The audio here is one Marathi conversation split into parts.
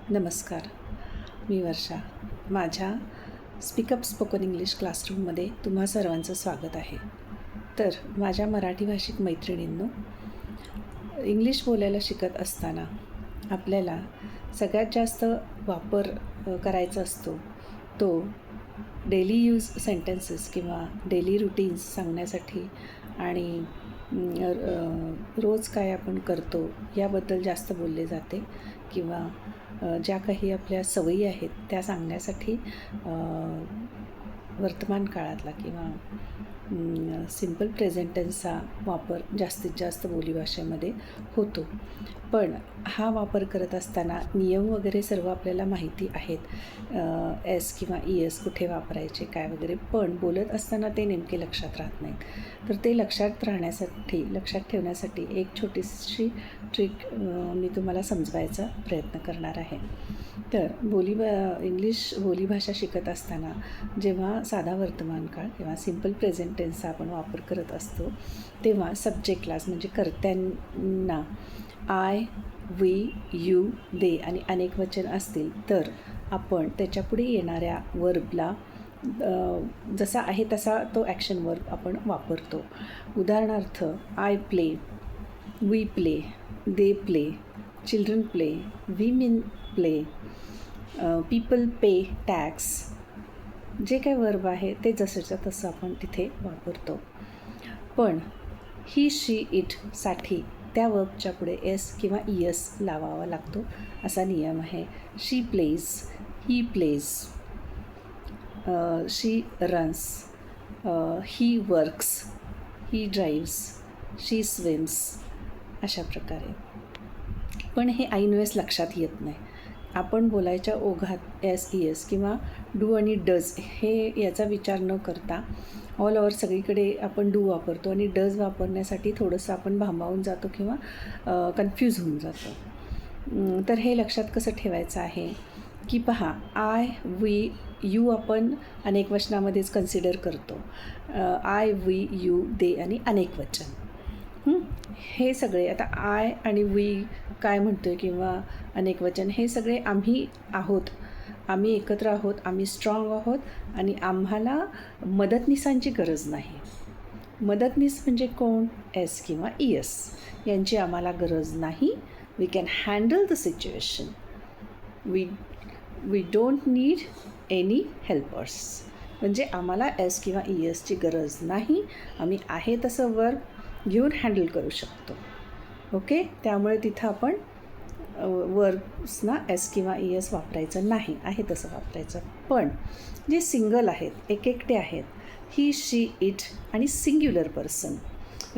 नमस्कार, मी वर्षा. माझ्या स्पीकअप स्पोकन इंग्लिश क्लासरूममध्ये तुम्हा सर्वांचं स्वागत आहे. तर माझ्या मराठी भाषिक मैत्रिणींनो, इंग्लिश बोलायला शिकत असताना आपल्याला सगळ्यात जास्त वापर करायचा असतो तो डेली यूज सेंटेन्सेस किंवा डेली रुटीन्स सांगण्यासाठी आणि रोज काय आपण करतो याबद्दल जास्त बोलले जाते किंवा ज्या काही आपल्या सवयी आहेत त्या सांगण्यासाठी वर्तमान काळातला किंवा सिम्पल प्रेझेंट टेन्सचा वापर जास्तीत जास्त बोलीभाषेमध्ये होतो. पण हा वापर करत असताना नियम वगैरे सर्व आपल्याला माहिती आहेत, एस किंवा एस कुठे वापरायचे काय वगैरे, पण बोलत असताना ते नेमके लक्षात राहत नाहीत. तर ते लक्षात ठेवण्यासाठी एक छोटीशी ट्रिक मी तुम्हाला समजवायचा प्रयत्न करणार आहे. तर इंग्लिश बोलीभाषा शिकत असताना जेव्हा साधा वर्तमान काळ किंवा सिम्पल प्रेझेंट टेन्सचा आपण वापर करत असतो तेव्हा सब्जेक्ट क्लास म्हणजे कर्त्यांना आय, वी, यू, दे आणि अनेक वचन असतील तर आपण त्याच्यापुढे येणाऱ्या वर्बला जसा आहे तसा तो ॲक्शन वर्ब आपण वापरतो. उदाहरणार्थ, I play, we play, they play, children play, we mean play, people pay tax. जे काही वर्ब आहे ते जसंच्या तसं आपण तिथे वापरतो. पण ही, शी, इटसाठी त्या वर्बच्या पुढे एस किंवा एस लावावा लागतो असा नियम आहे. She plays, he plays, she runs, he works, he drives, she swims, अशा प्रकारे. पण हे ऐनवेळेस लक्षात येत नाही. आपण बोलायच्या ओघात एस, एस किंवा डू आणि डज हे याचा विचार न करता ऑल ओव्हर सगळीकडे आपण डू वापरतो आणि डज वापरण्यासाठी थोडंसं आपण भांबावून जातो किंवा कन्फ्यूज होऊन जातो. तर हे लक्षात कसं ठेवायचं आहे की पहा, आय, वी, यू आपण अनेक वचनामध्येच कन्सिडर करतो. आय, वी, यू, दे आणि अनेक वचन. हे सगळे आता आय आणि वी काय म्हणतो आहे किंवा अनेक वचन हे सगळे आम्ही आहोत, आम्ही एकत्र आहोत, आम्ही स्ट्रॉंग आहोत आणि आम्हाला मदतनीसांची गरज नाही. मदतनीस म्हणजे कोण? एस किंवा एस यांची आम्हाला गरज नाही. We can handle the situation. We don't need any helpers. म्हणजे आम्हाला एस किंवा एसची गरज नाही. आम्ही आहे तसं वर्ब घेऊन हँडल करू शकतो. ओके, त्यामुळे तिथं आपण वर्ब्सना एस किंवा एस वापरायचं नाही, आहे तसं वापरायचं. पण जे सिंगल आहेत, एकटे आहेत, ही, शी, इट आणि singular person,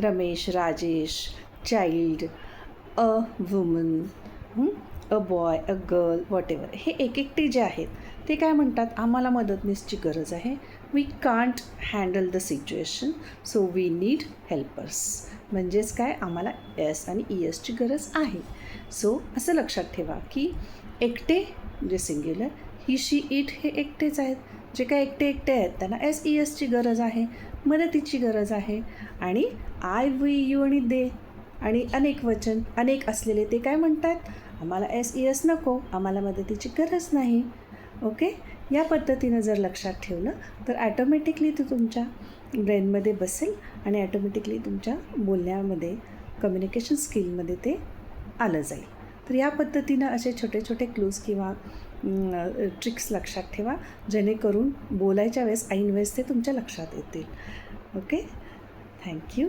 Ramesh, Rajesh, child, a woman, a boy, a girl, whatever, हे एकटे जे आहेत ते काय म्हणतात? आम्हाला मदतनीसची गरज आहे. We can't handle the situation so we need helpers. म्हणजेच काय? आम्हाला एस आणि एसची गरज आहे. सो असं लक्षात ठेवा की एकटे म्हणजे सिंग्युलर, ही, शी, इट हे एकटेच आहेत. जे काय एकटे आहेत त्यांना एस, एसची गरज आहे, मदतीची गरज आहे. आणि आय, वी, यू आणि दे आणि अनेक वचन अनेक असलेले ते काय म्हणतात? आम्हाला एस, एस नको, आम्हाला मदतीची गरज नाही. ओके, या पद्धतीनं जर लक्षात ठेवलं तर ॲटोमॅटिकली ते तुमच्या ब्रेनमध्ये बसेल आणि ॲटोमॅटिकली तुमच्या बोलण्यामध्ये, कम्युनिकेशन स्किलमध्ये ते आलं जाईल. तर या पद्धतीनं असे छोटे छोटे क्लूज किंवा ट्रिक्स लक्षात ठेवा, जेणेकरून बोलायच्या वेळेस ऐन वेळेस ते तुमच्या लक्षात येतील. Okay, thank you.